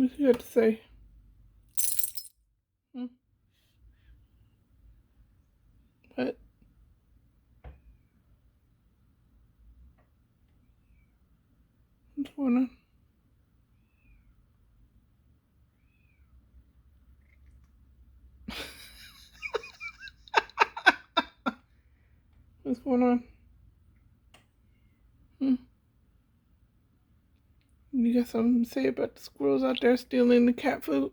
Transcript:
What you got to say? Hmm? What? What's going on? What's going on? Hmm? You got something to say about the squirrels out there stealing the cat food?